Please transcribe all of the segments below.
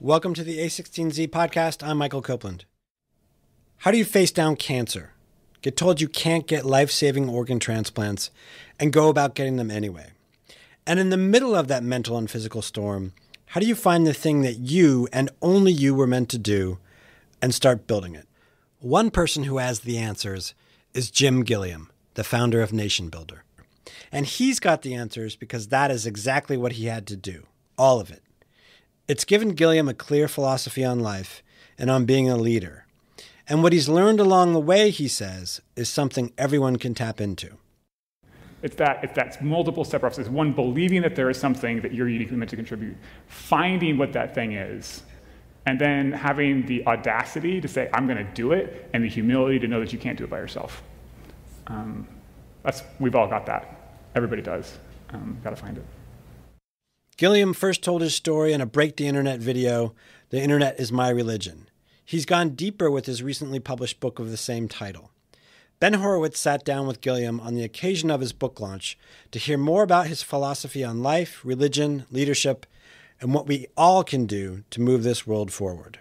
Welcome to the A16z podcast. I'm Michael Copeland. How do you face down cancer? Get told you can't get life-saving organ transplants and go about getting them anyway. And in the middle of that mental and physical storm, how do you find the thing that you and only you were meant to do and start building it? One person who has the answers is Jim Gilliam, the founder of NationBuilder. And he's got the answers because that is exactly what he had to do, all of it. It's given Gilliam a clear philosophy on life and on being a leader. And what he's learned along the way, he says, is something everyone can tap into. It's that multiple step process. One, believing that there is something that you're uniquely meant to contribute, finding what that thing is, and then having the audacity to say, I'm going to do it, and the humility to know that you can't do it by yourself. We've all got that. Everybody does. Got to find it. Gilliam first told his story in a Break the Internet video, The Internet is My Religion. He's gone deeper with his recently published book of the same title. Ben Horowitz sat down with Gilliam on the occasion of his book launch to hear more about his philosophy on life, religion, leadership, and what we all can do to move this world forward.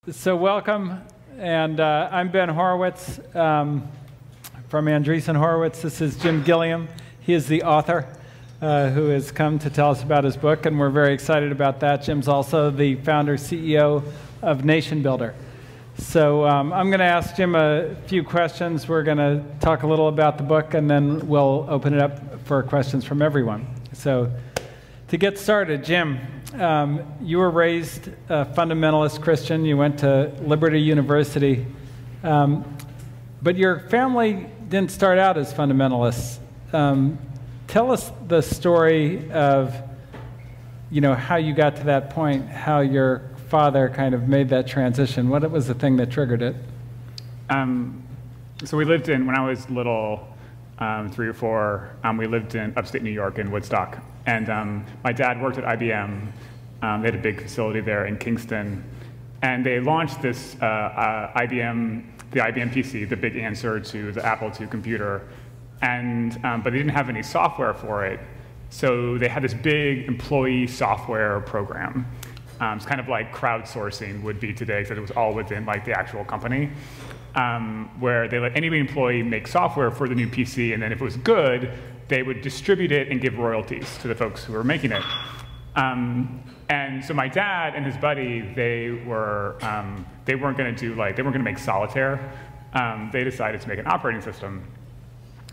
So welcome, and I'm Ben Horowitz from Andreessen Horowitz. This is Jim Gilliam. He is the author who has come to tell us about his book, and we're very excited about that. Jim's also the founder, CEO of NationBuilder. So I'm going to ask Jim a few questions. We're going to talk a little about the book, and then we'll open it up for questions from everyone. So to get started, Jim, you were raised a fundamentalist Christian. You went to Liberty University. But your family didn't start out as fundamentalists. Tell us the story of, how you got to that point, how your father kind of made that transition. What was the thing that triggered it? So we lived when I was little, 3 or 4, we lived in upstate New York in Woodstock. And my dad worked at IBM. They had a big facility there in Kingston. And they launched this the IBM PC, the big answer to the Apple II computer. But they didn't have any software for it. So they had this big employee software program. It's kind of like crowdsourcing would be today, because it was all within the actual company, where they let any employee make software for the new PC, and then if it was good, they would distribute it and give royalties to the folks who were making it. And so my dad and his buddy, they weren't going to make solitaire. They decided to make an operating system.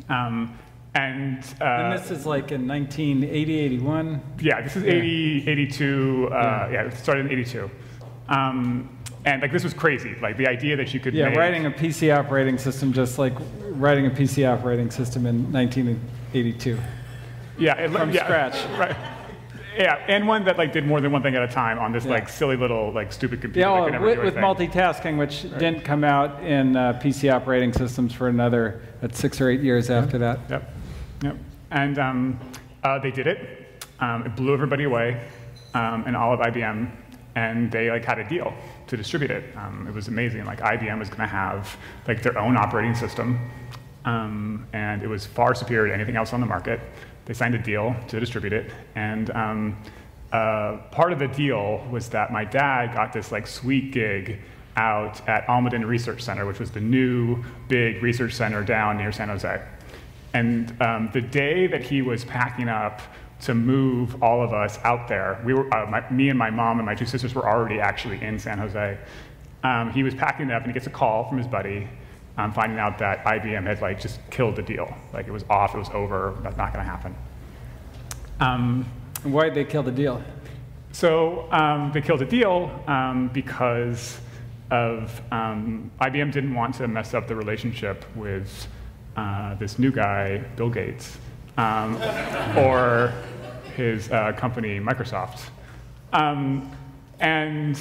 And this is like in 1980, 81? Yeah, this is 80, 82, yeah, it started in 82. And this was crazy, the idea that you could make... writing a PC operating system just like writing a PC operating system in 1982. Yeah, from scratch. Right. Yeah, and one that did more than one thing at a time on this silly little stupid computer. Yeah, that could never do with multitasking, which didn't come out in PC operating systems for another 6 or 8 years after that. Yep. And they did it. It blew everybody away, and all of IBM, and they had a deal to distribute it. It was amazing. IBM was going to have their own operating system, and it was far superior to anything else on the market. They signed a deal to distribute it, and part of the deal was that my dad got this sweet gig out at Almaden Research Center, which was the new big research center down near San Jose. And the day that he was packing up to move all of us out there, me and my mom and my 2 sisters were already actually in San Jose. He was packing it up, and he gets a call from his buddy, finding out that IBM had just killed the deal. It was off, it was over, that's not going to happen. Why did they kill the deal? So they killed the deal because of IBM didn't want to mess up the relationship with this new guy, Bill Gates, or his company, Microsoft. And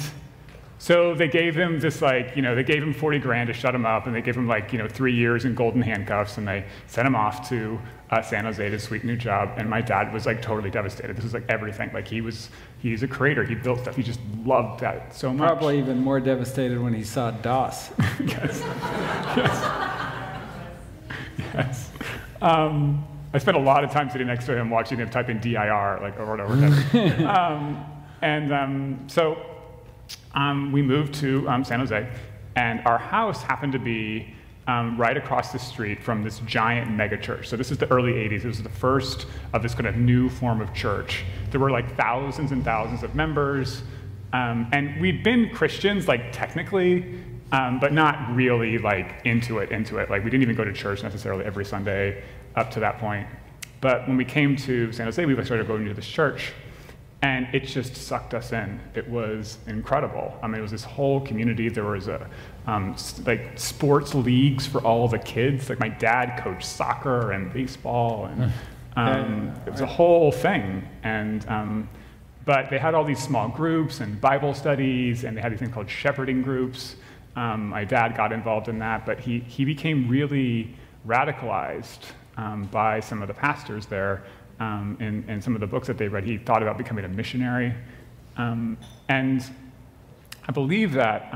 so they gave him this, they gave him 40 grand to shut him up, and they gave him 3 years in golden handcuffs, and they sent him off to San Jose to sweet new job. And my dad was totally devastated. This was everything. He's a creator. He built stuff. He just loved that so much. Probably even more devastated when he saw DOS. Yes. Yes. I spent a lot of time sitting next to him watching him type in DIR over and over again. So we moved to San Jose, and our house happened to be right across the street from this giant megachurch. So this is the early 80s. It was the first of this kind of new form of church. There were like thousands and thousands of members. And we'd been Christians, like technically, but not really like into it. Like we didn't even go to church necessarily every Sunday up to that point. But when we came to San Jose, we started going to this church, and it just sucked us in. It was incredible. I mean, it was this whole community. There was like sports leagues for all the kids. Like my dad coached soccer and baseball, and it was a whole thing. And but they had all these small groups and Bible studies, and they had these things called shepherding groups. My dad got involved in that, but he became really radicalized by some of the pastors there. In some of the books that they read, he thought about becoming a missionary. And I believe that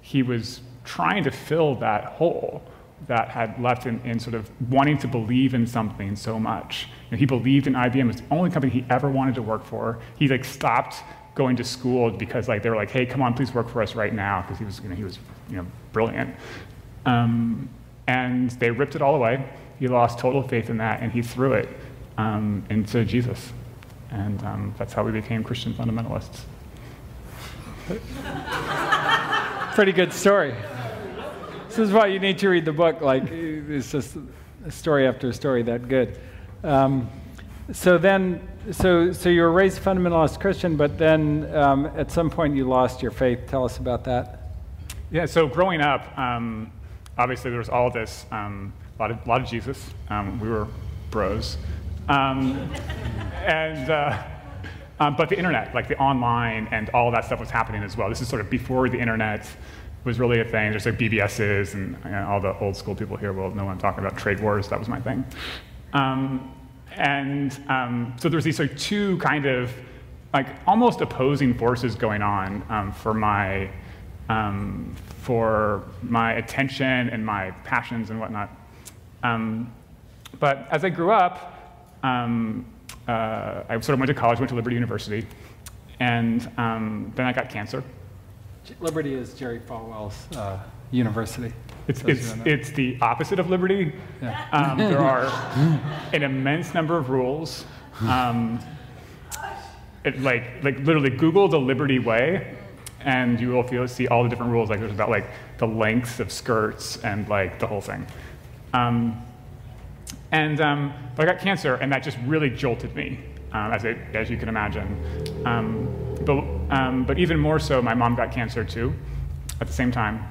he was trying to fill that hole that had left in sort of wanting to believe in something so much. And he believed in IBM. It was the only company he ever wanted to work for. He like stopped going to school because like they were like, hey, come on, please work for us right now, because he was brilliant. And they ripped it all away. He lost total faith in that, and he threw it into Jesus. And that's how we became Christian fundamentalists. Pretty good story. This is why you need to read the book. Like, it's just story after story that good. So you were raised fundamentalist Christian, but then at some point you lost your faith. Tell us about that. Yeah, so growing up, obviously there was all this, a lot of Jesus. We were bros. But the internet, like the online and all of that stuff was happening as well. This is sort of before the internet was really a thing. There's like BBSs, and all the old school people here will know what I'm talking about. Trade wars, that was my thing. So there's these like two kind of like almost opposing forces going on for my attention and my passions and whatnot. But as I grew up, I sort of went to college, went to Liberty University, and then I got cancer. Liberty is Jerry Falwell's university. It's the opposite of Liberty. Yeah. There are an immense number of rules. Like literally Google the Liberty Way, and you will see all the different rules. Like there's about like the lengths of skirts and like the whole thing. But I got cancer, and that just really jolted me, as you can imagine. But even more so, my mom got cancer too, at the same time.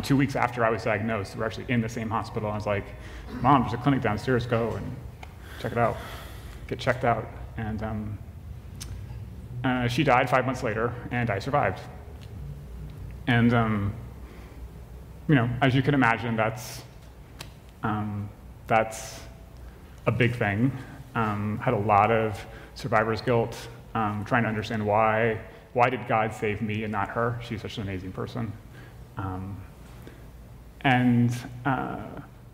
2 weeks after I was diagnosed, we were actually in the same hospital. I was like, Mom, there's a clinic downstairs, go and check it out, get checked out. And she died 5 months later, and I survived. And as you can imagine, that's a big thing. Had a lot of survivor's guilt, trying to understand why did God save me and not her? She's such an amazing person.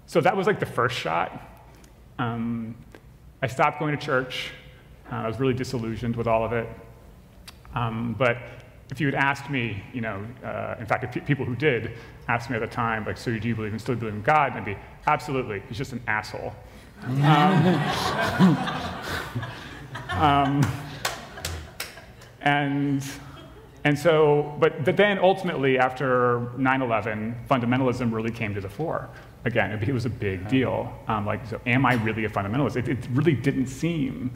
So that was like the first shot. I stopped going to church. I was really disillusioned with all of it. But if you had asked me, in fact, if people who did asked me at the time, like, so do you still believe in God? And I'd be, absolutely, he's just an asshole. But then ultimately, after 9/11, fundamentalism really came to the fore. Again, it was a big deal. So am I really a fundamentalist? It really didn't seem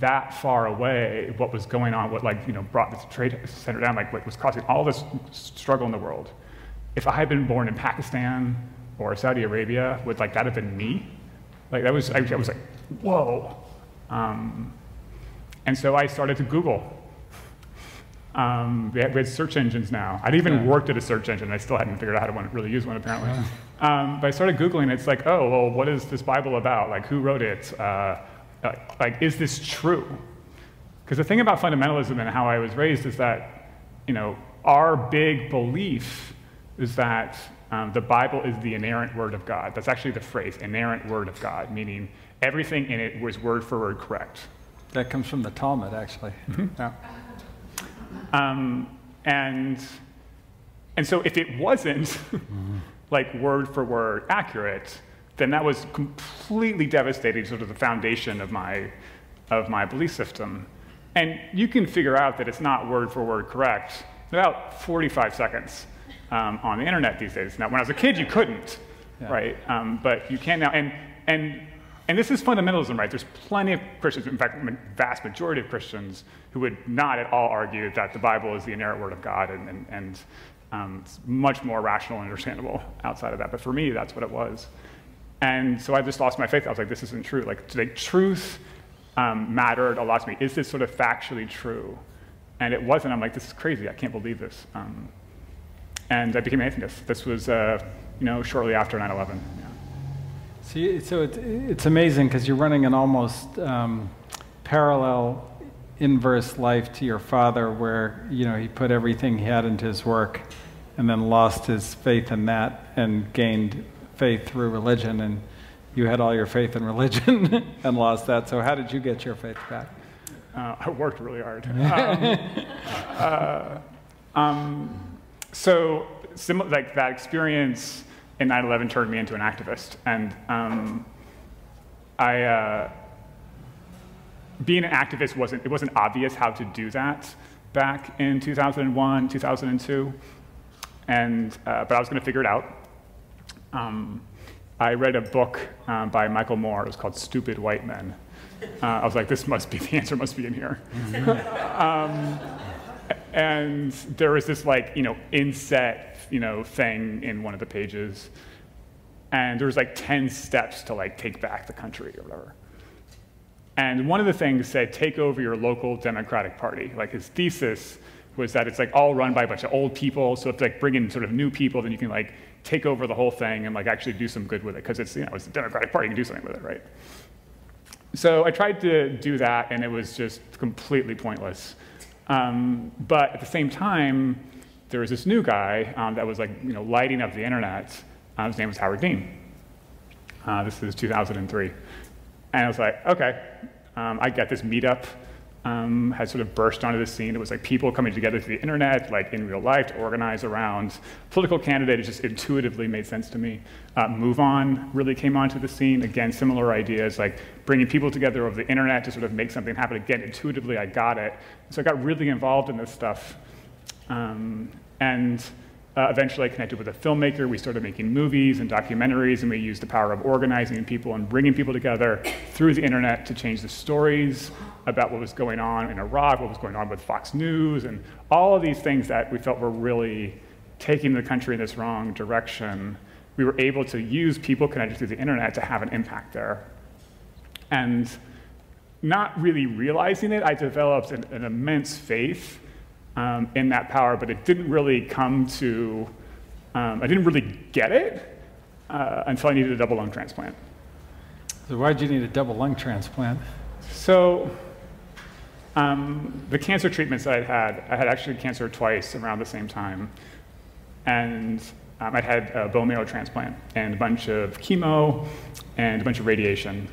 that far away what was going on, what brought this trade center down, what was causing all this struggle in the world. If I had been born in Pakistan or Saudi Arabia, would that have been me? I was like, whoa. And so I started to Google. We had search engines now. I'd even worked at a search engine. I still hadn't figured out how to really use one, apparently. But I started Googling. It's like, oh, well, what is this Bible about? Who wrote it? Is this true? Because the thing about fundamentalism and how I was raised is that, our big belief is that the Bible is the inerrant word of God. That's actually the phrase, inerrant word of God, meaning everything in it was word for word correct. That comes from the Talmud, actually. Mm-hmm. Yeah. And so if it wasn't like word for word accurate, then that was completely devastating sort of the foundation of my belief system. And you can figure out that it's not word for word correct in about 45 seconds on the internet these days. Now, when I was a kid, you couldn't, right? But you can now. And this is fundamentalism, right? There's plenty of Christians, in fact, the vast majority of Christians, who would not at all argue that the Bible is the inerrant word of God, and it's much more rational and understandable outside of that. But for me, that's what it was. And so I just lost my faith. I was like, this isn't true. Like truth mattered a lot to me. Is this sort of factually true? And it wasn't. I'm like, this is crazy. I can't believe this. And I became an atheist. This was, shortly after 9/11. Yeah. So it's amazing because you're running an almost parallel, inverse life to your father, where he put everything he had into his work, and then lost his faith in that and gained faith through religion. And you had all your faith in religion and lost that. So how did you get your faith back? I worked really hard. So like that experience in 9/11 turned me into an activist, and being an activist wasn't obvious how to do that back in 2001, 2002, but I was going to figure it out. I read a book by Michael Moore. It was called "Stupid White Men." I was like, this must be the answer. Must be in here. And there was this inset thing in one of the pages, and there was 10 steps to take back the country or whatever. And one of the things said, take over your local Democratic Party. Like his thesis was that it's all run by a bunch of old people, so if bring in sort of new people, then you can take over the whole thing and actually do some good with it, because it's it's the Democratic Party, you can do something with it, right? So I tried to do that, and it was just completely pointless. But at the same time, there was this new guy that was lighting up the internet. His name was Howard Dean. This is 2003. And I was like, okay, I got this meetup had sort of burst onto the scene. It was people coming together through the internet, in real life, to organize around political candidates. It just intuitively made sense to me. Move On really came onto the scene. Again, similar ideas, bringing people together over the internet to sort of make something happen. Again, intuitively, I got it. So I got really involved in this stuff. Eventually, I connected with a filmmaker. We started making movies and documentaries, and we used the power of organizing people and bringing people together through the internet to change the stories about what was going on in Iraq, what was going on with Fox News, and all of these things that we felt were really taking the country in this wrong direction. We were able to use people connected through the internet to have an impact there. And not really realizing it, I developed an immense faith in that power, but it didn't really come to, I didn't really get it until I needed a double lung transplant. So why did you need a double lung transplant? So the cancer treatments that I had actually cancer twice around the same time. And I'd had a bone marrow transplant and a bunch of chemo and a bunch of radiation.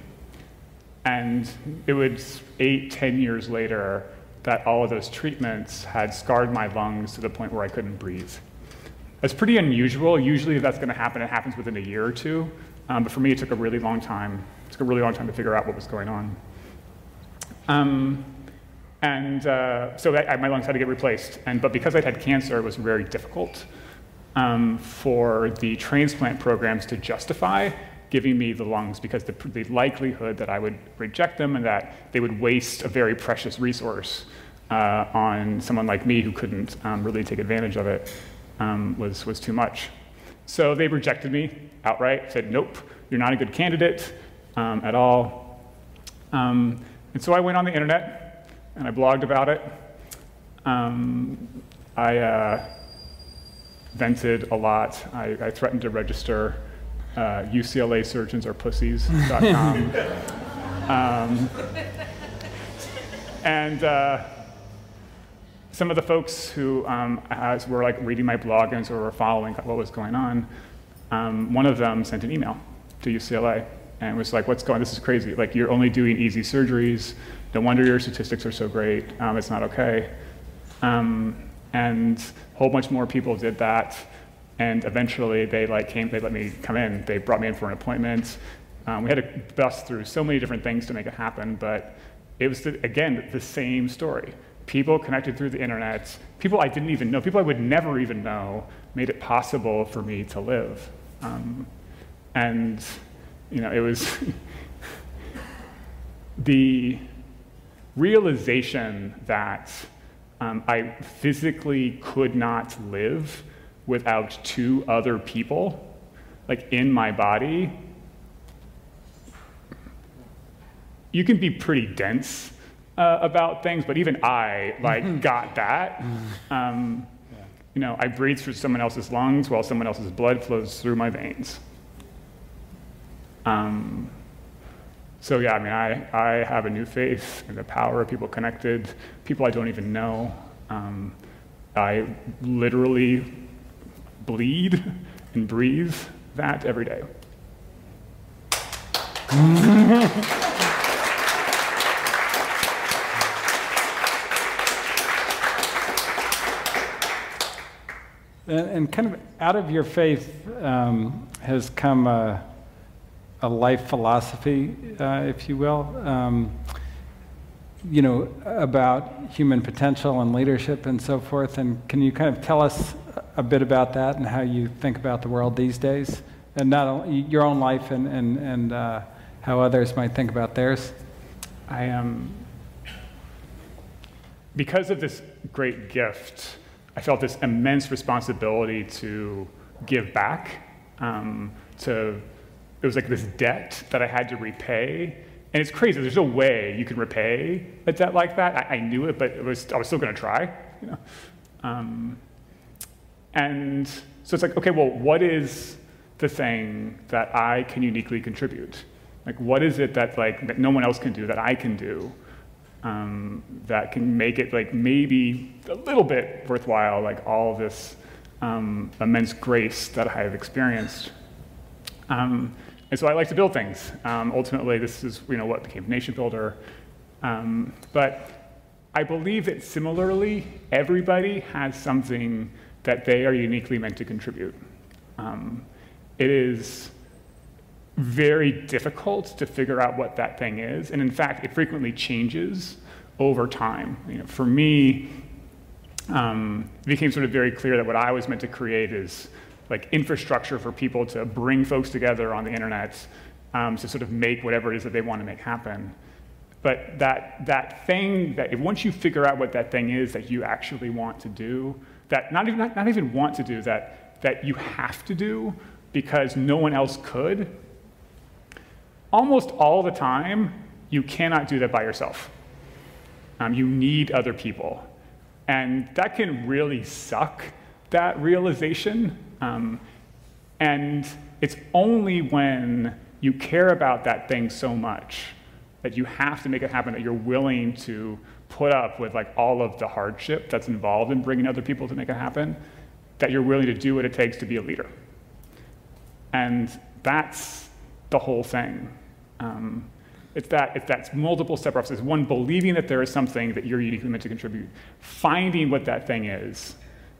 And it was 8-10 years later that all of those treatments had scarred my lungs to the point where I couldn't breathe. It's pretty unusual. Usually if that's going to happen, it happens within a year or two. But for me, it took a really long time. It took a really long time to figure out what was going on. So my lungs had to get replaced. But because I'd had cancer, it was very difficult for the transplant programs to justify giving me the lungs, because the likelihood that I would reject them and that they would waste a very precious resource on someone like me who couldn't really take advantage of it was too much. So they rejected me outright, said, nope, you're not a good candidate at all. And so I went on the internet and I blogged about it. I vented a lot. I threatened to register UCLA surgeons are pussies.com. And some of the folks who were reading my blog and sort of were following what was going on, one of them sent an email to UCLA and was like, what's going on? This is crazy. You're only doing easy surgeries. No wonder your statistics are so great. It's not okay. And a whole bunch more people did that. And eventually they let me come in. They brought me in for an appointment. We had to bust through so many different things to make it happen, but it was, again, the same story. People connected through the internet, people I didn't even know, people I would never even know, made it possible for me to live. And it was the realization that I physically could not live without two other people, like in my body. You can be pretty dense about things, but even I got that. I breathe through someone else's lungs while someone else's blood flows through my veins. So yeah, I have a new faith in the power of people connected, people I don't even know. I literally bleed and breathe that every day. And kind of out of your faith has come a life philosophy, if you will, about human potential and leadership and so forth. And can you kind of tell us a bit about that and how you think about the world these days? And not only your own life and how others might think about theirs? I am, because of this great gift, I felt this immense responsibility to give back. It was like this debt that I had to repay. And it's crazy, there's no way you can repay a debt like that. I knew it, but I was still gonna try. And so it's like, okay, well, what is the thing that I can uniquely contribute? Like, what is it that no one else can do that I can do? That can make it maybe a little bit worthwhile, all of this immense grace that I have experienced. And so I like to build things. Ultimately, this is what became NationBuilder. But I believe that similarly, everybody has something that they are uniquely meant to contribute. It is very difficult to figure out what that thing is. And in fact, it frequently changes over time. For me, it became sort of very clear that what I was meant to create is infrastructure for people to bring folks together on the internet to sort of make whatever it is that they want to make happen. But that thing, that once you figure out what that thing is that you actually want to do, that not even want to do, that you have to do because no one else could, almost all the time, you cannot do that by yourself. You need other people. And that can really suck, that realization. And it's only when you care about that thing so much that you have to make it happen, that you're willing to put up with all of the hardship that's involved in bringing other people to make it happen, that you're willing to do what it takes to be a leader. And that's the whole thing. It's that multiple step process. One, believing that there is something that you're uniquely meant to contribute, finding what that thing is,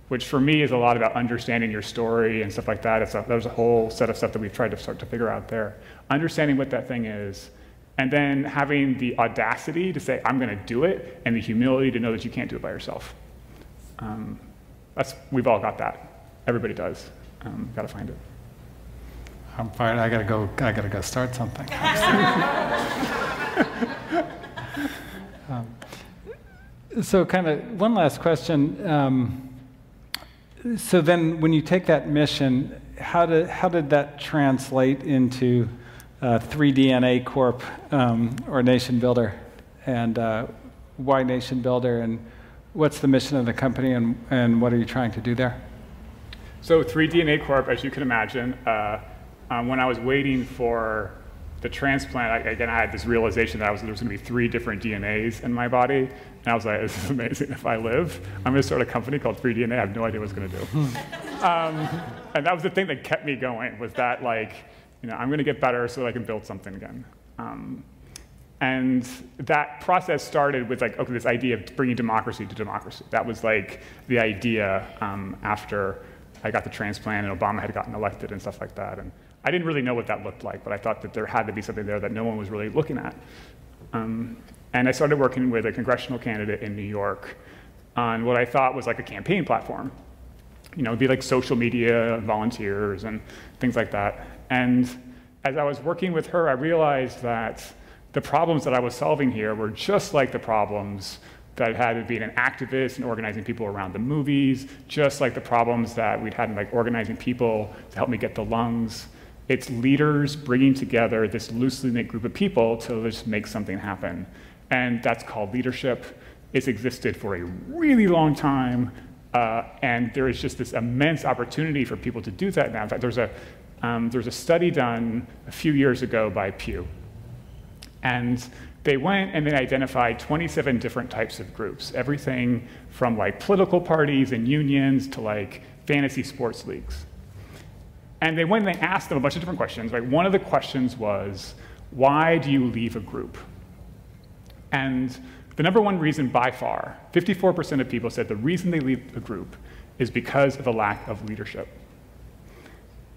which for me is a lot about understanding your story and stuff like that. There's a whole set of stuff that we've tried to start to figure out there. Understanding what that thing is, and then having the audacity to say, I'm going to do it, and the humility to know that you can't do it by yourself. We've all got that. Everybody does. Got to find it. I'm fired. I gotta go start something. So kind of one last question. So then when you take that mission, how did that translate into 3DNA Corp or NationBuilder? And why NationBuilder? And what's the mission of the company, and what are you trying to do there? So 3DNA Corp, as you can imagine, when I was waiting for the transplant, I had this realization that there was going to be 3 different DNAs in my body. And I was like, this is amazing. If I live, I'm going to start a company called 3DNA. I have no idea what it's going to do. And that was the thing that kept me going, was that I'm going to get better so that I can build something again. And that process started with like, okay, this idea of bringing democracy to democracy. That was like the idea after I got the transplant and Obama had gotten elected and stuff like that. And I didn't really know what that looked like, but I thought that there had to be something there that no one was really looking at. And I started working with a congressional candidate in New York on what I thought was like a campaign platform. You know, it'd be like social media, volunteers, and things like that. And as I was working with her, I realized that the problems that I was solving here were just like the problems that had to being an activist and organizing people around the movies, just like the problems that we'd had in like organizing people to help me get the lungs. It's leaders bringing together this loosely knit group of people to just make something happen. And that's called leadership. It's existed for a really long time. And there is just this immense opportunity for people to do that now. In fact, there's a study done a few years ago by Pew. And they went and they identified 27 different types of groups, everything from like political parties and unions to like fantasy sports leagues. And they went and they asked them a bunch of different questions. Right? One of the questions was, why do you leave a group? And the number one reason by far, 54% of people said the reason they leave a group is because of a lack of leadership.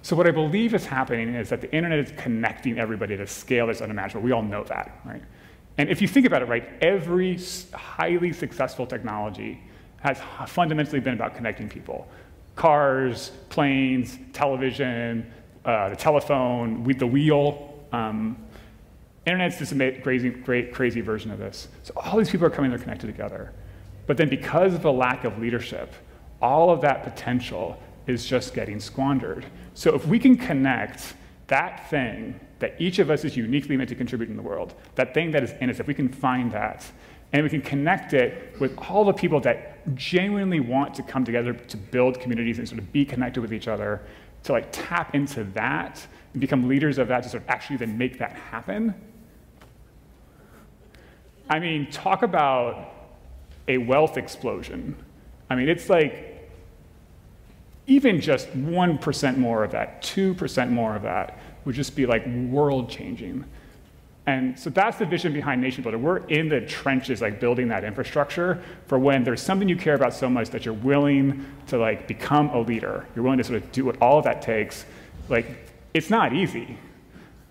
So what I believe is happening is that the internet is connecting everybody at a scale that's unimaginable. We all know that, right? And if you think about it, right, every highly successful technology has fundamentally been about connecting people. Cars, planes, television, the telephone, the wheel. Internet's just a crazy version of this. So all these people are coming, they're connected together. But then because of a lack of leadership, all of that potential is just getting squandered. So if we can connect that thing that each of us is uniquely meant to contribute in the world, that thing that is in us, if we can find that, and we can connect it with all the people that genuinely want to come together to build communities and sort of be connected with each other, to like tap into that and become leaders of that to sort of actually then make that happen. I mean, talk about a wealth explosion. I mean, it's like even just 1% more of that, 2% more of that would just be like world changing. And so that's the vision behind NationBuilder. We're in the trenches, like building that infrastructure for when there's something you care about so much that you're willing to like become a leader. You're willing to sort of do what all of that takes. Like, it's not easy,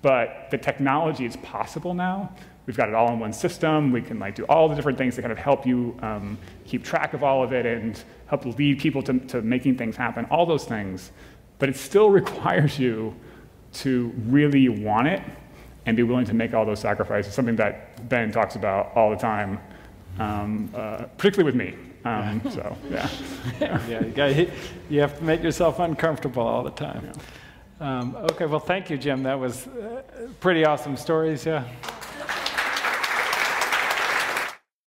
but the technology is possible now. We've got it all in one system. We can like do all the different things to kind of help you keep track of all of it and help lead people to making things happen, all those things. But it still requires you to really want it and be willing to make all those sacrifices, something that Ben talks about all the time, particularly with me. So, yeah. Yeah, you have to make yourself uncomfortable all the time. Yeah. Okay, well, thank you, Jim. That was pretty awesome stories, yeah.